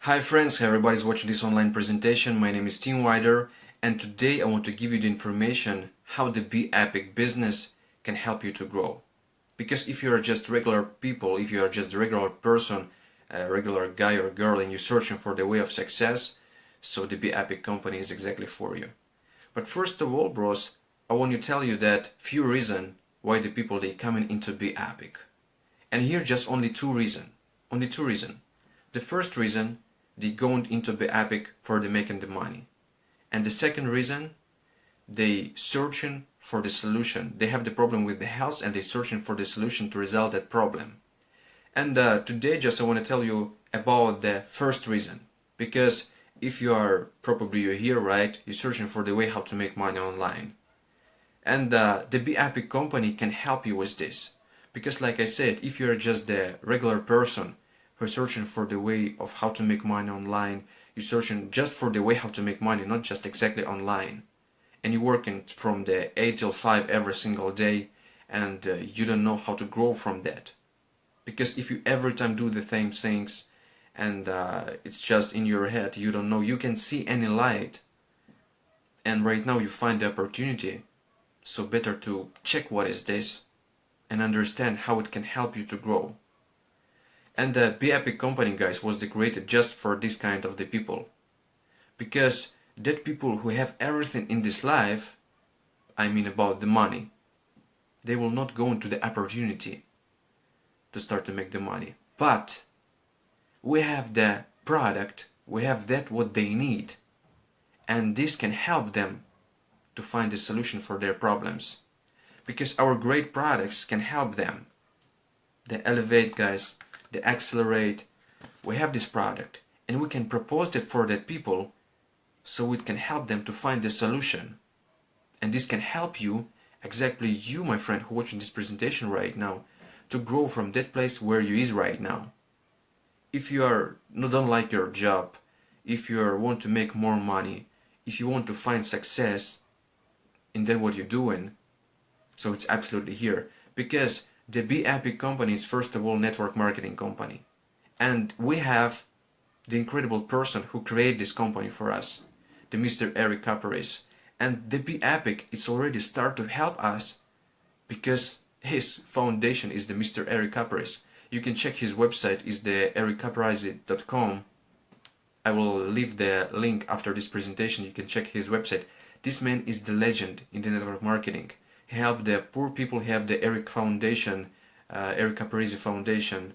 Hi friends, everybody's watching this online presentation. My name is Tim Wider, and today I want to give you the information how the BEpic business can help you to grow. Because if you are just regular people, if you are just a regular person, a regular guy or girl, and you're searching for the way of success, so the BEpic company is exactly for you. But first of all, bros, I want to tell you that few reasons why the people they coming into BEpic. And here just only two reasons. Only two reasons. The first reason, they going into BEpic for the making the money. And the second reason, they searching for the solution. They have the problem with the health and they searching for the solution to resolve that problem. And today just I want to tell you about the first reason. Because if you are, probably you're here, right, you're searching for the way how to make money online. And the BEpic company can help you with this. Because like I said, if you're just the regular person who's searching for the way of how to make money online, you're searching just for the way how to make money, not just exactly online. And you're working from the 8 till 5 every single day, and you don't know how to grow from that. Because if you every time do the same things, and it's just in your head, you don't know, you can see any light. And right now you find the opportunity, so better to check what is this, and understand how it can help you to grow. And the BEpic company, guys, was created just for this kind of the people. Because that people who have everything in this life, I mean about the money, they will not go into the opportunity to start to make the money. But we have the product, we have that what they need. And this can help them to find a solution for their problems. Because our great products can help them. The Elevate, guys, the Accelerate, we have this product and we can propose it for that people so it can help them to find the solution. And this can help you, exactly you, my friend, who watching this presentation right now, to grow from that place where you is right now. If you don't like your job, if you want to make more money, if you want to find success in that what you're doing, so it's absolutely here. Because the BEpic company is first of all network marketing company. And we have the incredible person who created this company for us, the Mr. Eric Caprarese. And the BEpic is already start to help us because his foundation is the Mr. Eric Caprarese. You can check his website, is the ericcaprarese.com. I will leave the link after this presentation. You can check his website. This man is the legend in the network marketing. He helped the poor people. He have the Eric Foundation, Eric Caprarese Foundation.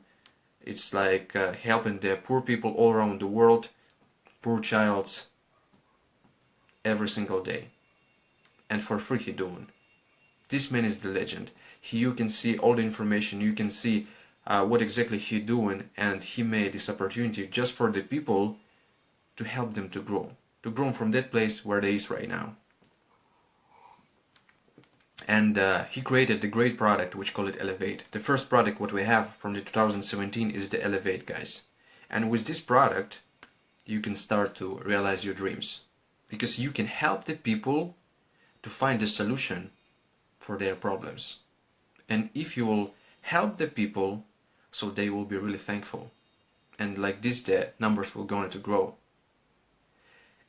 It's like helping the poor people all around the world, poor childs, every single day. And for free he doing. This man is the legend. You can see all the information, you can see what exactly he doing, and he made this opportunity just for the people to help them to grow from that place where they is right now. And he created the great product which call it Elevate. The first product what we have from the 2017 is the Elevate, guys. And with this product you can start to realize your dreams. Because you can help the people to find a solution for their problems. And if you will help the people, so they will be really thankful. And like this the numbers will go on to grow.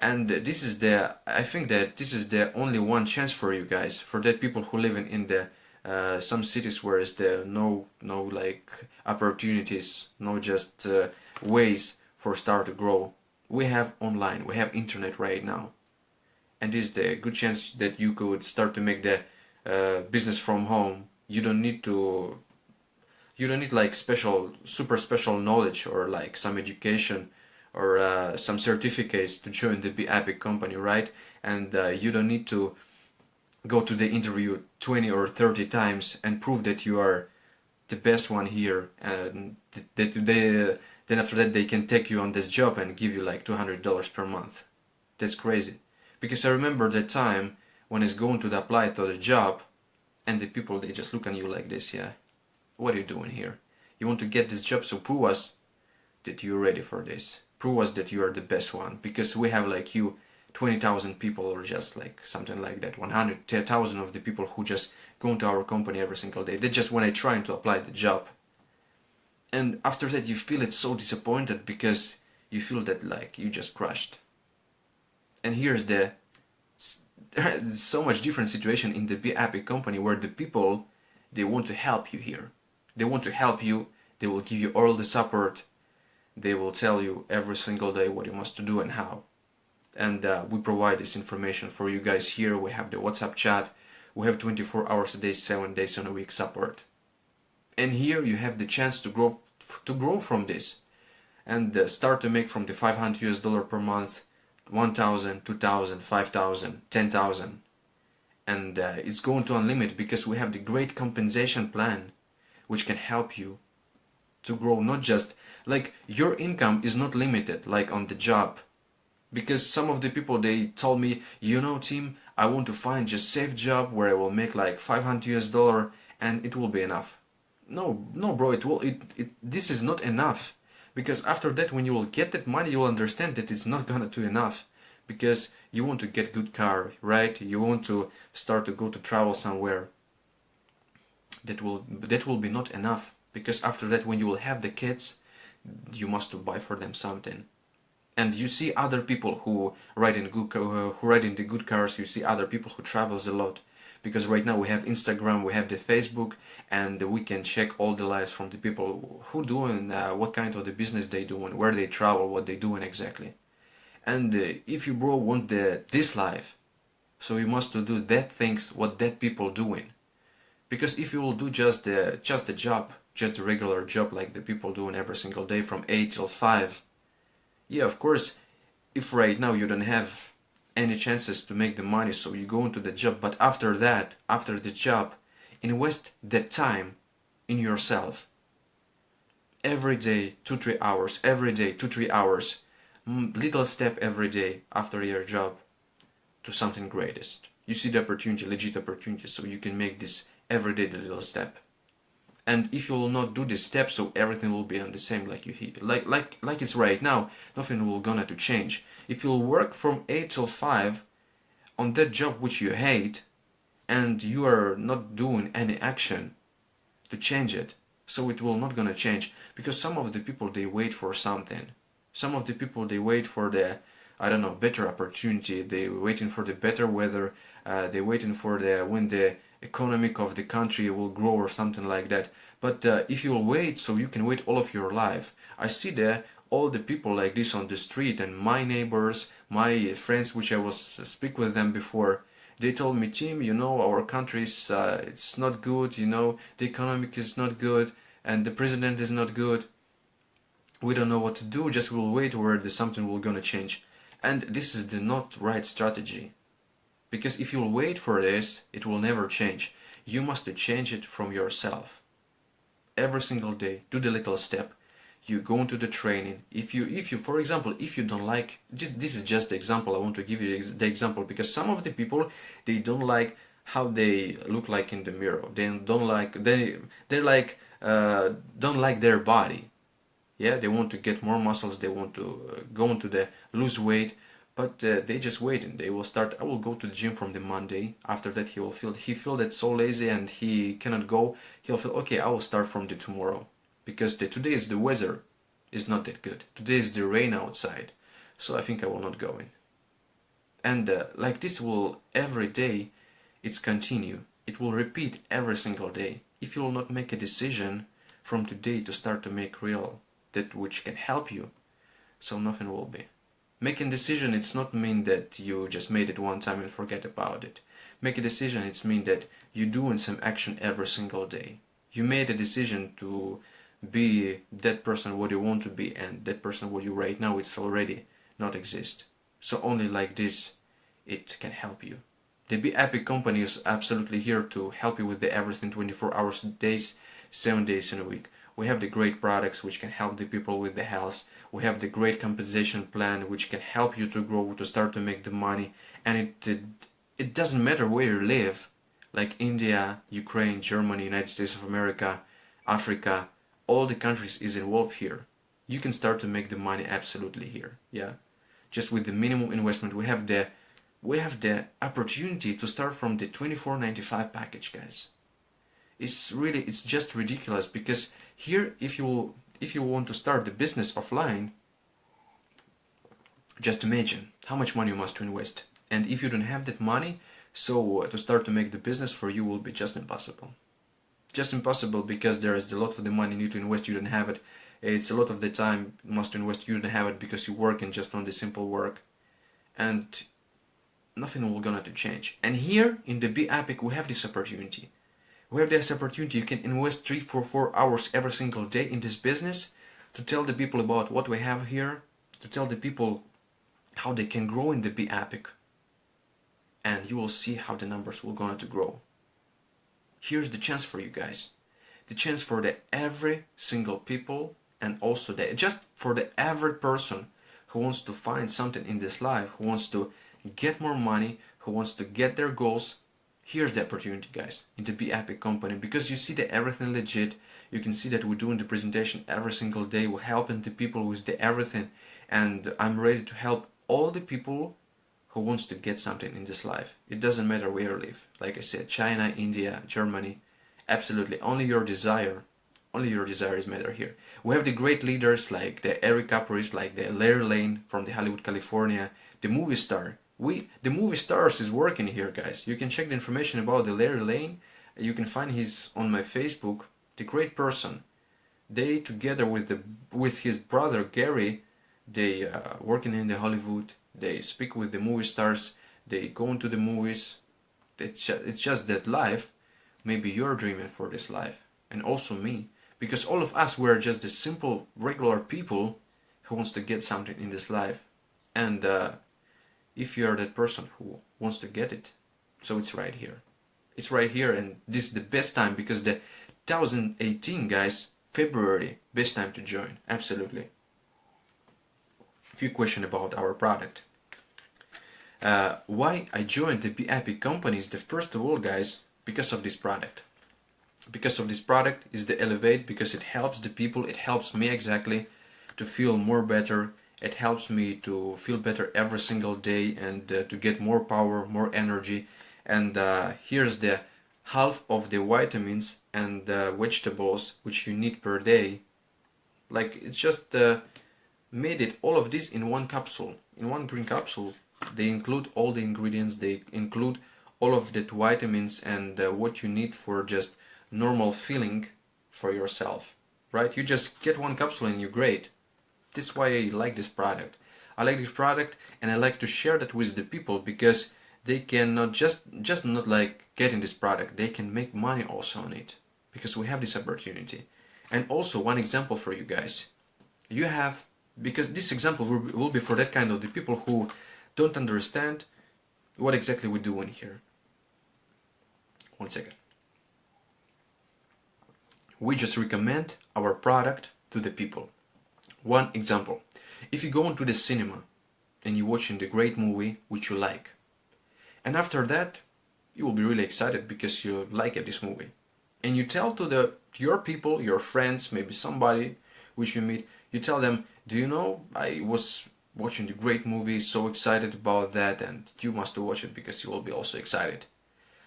And this is I think that this is the only one chance for you guys, for that people who live in the some cities where is there no like opportunities, no just ways for start to grow. We have online, we have internet right now, and this is the good chance that you could start to make the business from home. You don't need like super special knowledge or like some education or some certificates to join the BEpic company, right? And you don't need to go to the interview 20 or 30 times and prove that you are the best one here, and then after that they can take you on this job and give you like $200 per month. That's crazy. Because I remember that time when I was going to apply to the job, and the people, they just look at you like this, yeah, what are you doing here? You want to get this job, so prove us that you're ready for this. Prove us that you are the best one, because we have like you 20,000 people, or just like something like that, 100,000 of the people who just go into our company every single day. They just when I trying to apply the job. And after that you feel it so disappointed, because you feel that like you just crushed. And here's the so much different situation in the BEpic company, where the people, they want to help you here. They want to help you. They will give you all the support. They will tell you every single day what you must do and how. And we provide this information for you guys here. We have the WhatsApp chat. We have 24 hours a day, 7 days in a week support. And here you have the chance to grow from this, and start to make from the $500 per month, 1,000, 2,000, 5,000, 10,000. And it's going to unlimited, because we have the great compensation plan which can help you to grow. Not just like your income is not limited like on the job, because some of the people, they told me, you know, Tim, I want to find just safe job where I will make like $500 and it will be enough. No, bro, this is not enough. Because after that, when you will get that money, you will understand that it's not gonna do enough. Because you want to get good car, right? You want to start to go to travel somewhere. That will be not enough. Because after that, when you will have the kids, you must buy for them something. And you see other people who ride in the good cars. You see other people who travels a lot. Because right now we have Instagram, we have the Facebook, and we can check all the lives from the people who doing what kind of the business they doing, where they travel, what they doing exactly. And if you, bro, want this life, so you must do that things what that people doing. Because if you will do just a job, just a regular job like the people doing every single day from 8 till 5, yeah, of course, if right now you don't have any chances to make the money, so you go into the job, but after that, after the job, invest that time in yourself. Every day 2-3 hours, every day 2-3 hours, little step every day after your job to something greatest. You see the opportunity, legit opportunity, so you can make this every day the little step. And if you will not do this step, so everything will be on the same like you like it's right now, nothing will gonna to change. If you'll work from 8 till 5 on that job which you hate, and you are not doing any action to change it, so it will not gonna change. Because some of the people, they wait for something. Some of the people, they wait for the, I don't know, better opportunity. They waiting for the better weather. They waiting for when the economic of the country will grow or something like that. But if you'll wait, so you can wait all of your life. I see all the people like this on the street, and my neighbors, my friends, which I was speak with them before, they told me, Tim, you know, our country is it's not good, you know, the economic is not good, and the president is not good. We don't know what to do, just we'll wait where something will gonna change. And this is the not right strategy. Because if you'll wait for this, it will never change. You must change it from yourself. Every single day, do the little step. You go into the training. If you, for example, if you don't like, this is just the example. I want to give you the example, because some of the people, they don't like how they look like in the mirror. They don't like, don't like their body. Yeah, they want to get more muscles. They want to go into the lose weight. But they just waiting. They will start. I will go to the gym from the Monday. After that, he feel that so lazy and he cannot go. He'll feel, okay, I will start from the tomorrow, because today is the weather is not that good. Today is the rain outside, so I think I will not go in. And like this will every day, it's continue. It will repeat every single day. If you will not make a decision from today to start to make real that which can help you, so nothing will be. Making decision, it's not mean that you just made it one time and forget about it. Make a decision, it's mean that you doing some action every single day. You made a decision to be that person what you want to be, and that person what you right now, it's already not exist. So only like this, it can help you. The BEpic company is absolutely here to help you with the everything 24 hours a day, 7 days in a week. We have the great products which can help the people with the health. We have the great compensation plan which can help you to grow, to start to make the money. And it doesn't matter where you live, like India, Ukraine, Germany, United States of America, Africa, all the countries is involved here. You can start to make the money absolutely here. Yeah, just with the minimum investment. We have the opportunity to start from the $24.95 package, guys. It's just ridiculous, because here if you want to start the business offline, Just imagine how much money you must to invest. And if you don't have that money, so to start to make the business for you will be just impossible. Just impossible because there is a lot of the money you need to invest, you don't have it. It's a lot of the time you must invest, you don't have it because you work and just on the simple work. And nothing will gonna to change. And here in the BEpic we have this opportunity. We have this opportunity. You can invest 3, 4 hours every single day in this business to tell the people about what we have here, to tell the people how they can grow in the BEpic, and you will see how the numbers will going to grow. Here's the chance for you guys, the chance for the every single people, and also just for the every person who wants to find something in this life, who wants to get more money, who wants to get their goals. Here's the opportunity, guys, in the BEpic company, because you see that everything legit. You can see that we're doing the presentation every single day. We're helping the people with the everything, and I'm ready to help all the people who wants to get something in this life. It doesn't matter where you live. Like I said, China, India, Germany, absolutely. Only your desire is matter here. We have the great leaders like the Caprarese, like the Larry Lane from the Hollywood, California, the movie star. The movie stars is working here, guys. You can check the information about the Larry Lane. You can find his on my Facebook. The great person. They together with his brother Gary, they working in the Hollywood. They speak with the movie stars. They go into the movies. It's just that life. Maybe you're dreaming for this life, and also me, because all of us we're just the simple regular people who wants to get something in this life, and if you're that person who wants to get it, so it's right here. It's right here, and this is the best time because the 2018, guys, February, best time to join, absolutely. A few questions about our product. Why I joined the BEpic company is the first of all, guys, because of this product. Because of this product is the Elevate, because it helps the people, it helps me exactly to feel more better. It helps me to feel better every single day and to get more power, more energy. And here's the half of the vitamins and vegetables which you need per day. Like it's just made it all of this in one capsule, in one green capsule. They include all the ingredients, they include all of the vitamins and what you need for just normal feeling for yourself, right? You just get one capsule and you're great. That's why I like this product. I like this product and I like to share that with the people because they can not just not like getting this product, they can make money also on it because we have this opportunity. And also one example for you guys. You have, because this example will be for that kind of the people who don't understand what exactly we're doing here. One second. We just recommend our product to the people. One example, if you go into the cinema and you're watching the great movie which you like, and after that you will be really excited because you like this movie, and you tell to your people, your friends, maybe somebody which you meet, you tell them, do you know, I was watching the great movie, so excited about that, and you must watch it because you will be also excited.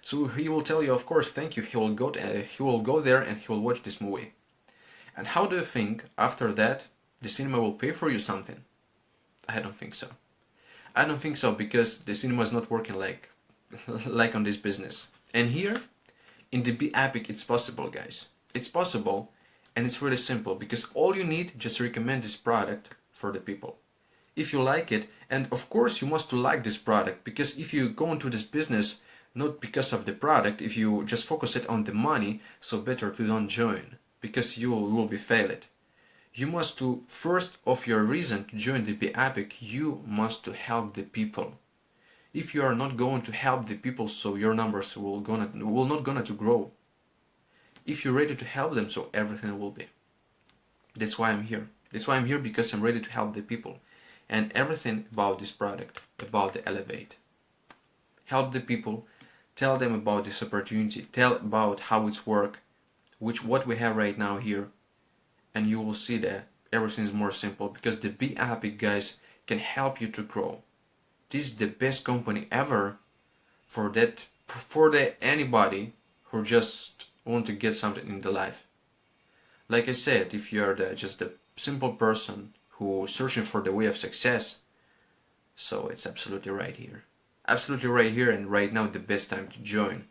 So he will tell you, of course, thank you, he will go there and he will watch this movie. And how do you think after that the cinema will pay for you something? I don't think so. I don't think so because the cinema is not working like on this business. And here in the BEpic it's possible, guys. It's possible, and it's really simple because all you need just recommend this product for the people. If you like it, and of course you must like this product, because if you go into this business not because of the product, if you just focus it on the money, so better to don't join because you will be failed. You must to, first of your reason to join the BEpic, you must to help the people. If you are not going to help the people, so your numbers will not gonna to grow. If you're ready to help them, so everything will be. That's why I'm here. That's why I'm here, because I'm ready to help the people. And everything about this product, about the Elevate. Help the people, tell them about this opportunity, tell about how it's work, what we have right now here, and you will see that everything is more simple because the BEpic, guys, can help you to grow. This is the best company ever for anybody who just want to get something in the life. Like I said, if you're just a simple person who searching for the way of success, So it's absolutely right here. Absolutely right here and right now the best time to join.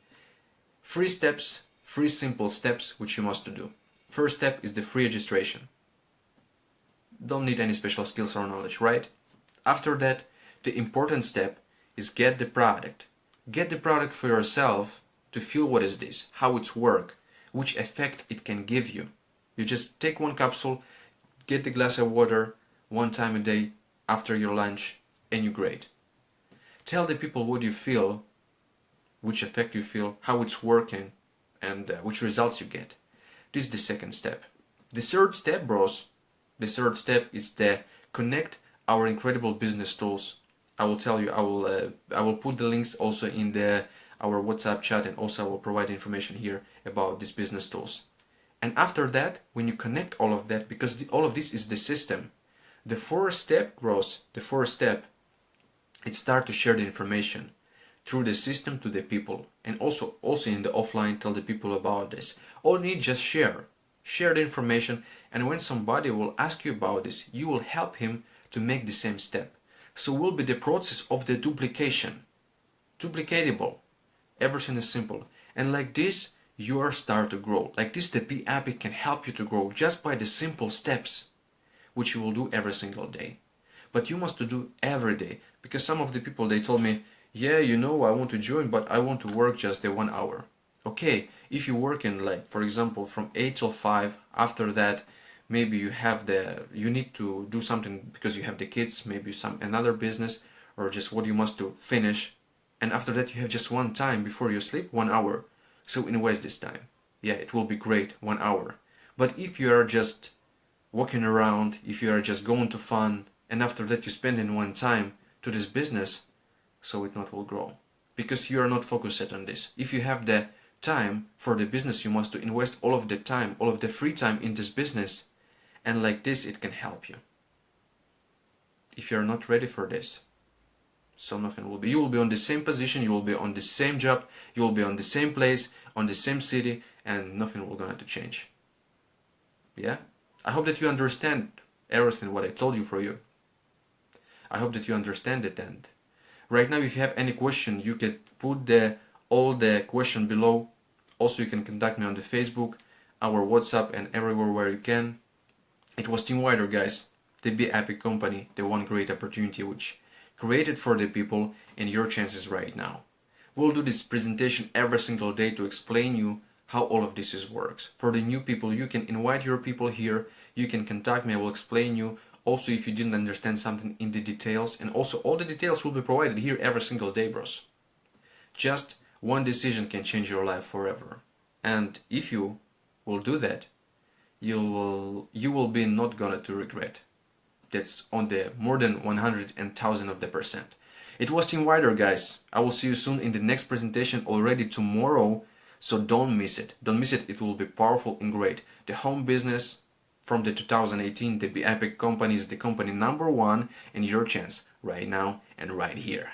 3 steps, 3 simple steps which you must do. First step is the free registration. Don't need any special skills or knowledge, right? After that, the important step is get the product. Get the product for yourself to feel what is this, how it's work, which effect it can give you. You just take 1 capsule, get the glass of water 1 time a day after your lunch, and you're great. Tell the people what you feel, which effect you feel, how it's working, and which results you get. This is the second step. The third step, bros, the third step is the connect our incredible business tools. I will tell you, I will put the links also in our WhatsApp chat, and also I will provide information here about these business tools. And after that, when you connect all of that, because all of this is the system, the 4th step, bros, the 4th step, it start to share the information through the system to the people, and also in the offline, tell the people about this. All you need, just share the information, and when somebody will ask you about this, you will help him to make the same step. So will be the process of the duplication, duplicatable. Everything is simple, and like this you are start to grow. Like this, the BEpic can help you to grow just by the simple steps which you will do every single day. But you must do every day, because some of the people, they told me, yeah, you know, I want to join, but I want to work just the 1 hour. Okay, if you work in, like, for example, from 8 till 5, after that, maybe you need to do something because you have the kids, maybe another business, or just what you must do, finish. And after that, you have just 1 time before you sleep, 1 hour. So invest this time. Yeah, it will be great, 1 hour. But if you are just walking around, if you are just going to fun, and after that you spend in 1 time to this business, so it not will grow, because you are not focused on this. If you have the time for the business, you must invest all of the time, all of the free time in this business, and like this it can help you. If you are not ready for this, so nothing will be. You will be on the same position, you will be on the same job, you will be on the same place, on the same city, and nothing will gonna to change. Yeah? I hope that you understand everything what I told you for you. I hope that you understand it, and right now if you have any question, you can put all the question below. Also you can contact me on the Facebook, our WhatsApp, and everywhere where you can. It was Team Wider, guys, the BEpic company, the one great opportunity which created for the people, and your chances right now. We'll do this presentation every single day to explain you how all of this works. For the new people, you can invite your people here, you can contact me, I will explain you. Also, if you didn't understand something in the details, and also all the details will be provided here every single day, bros. Just 1 decision can change your life forever. And if you will do that, you will be not gonna to regret. That's on the more than 100,000%. It was Team Wider, guys. I will see you soon in the next presentation, already tomorrow. So don't miss it. Don't miss it. It will be powerful and great. The home business from the 2018, the BEpic company is the company #1, and your chance right now and right here.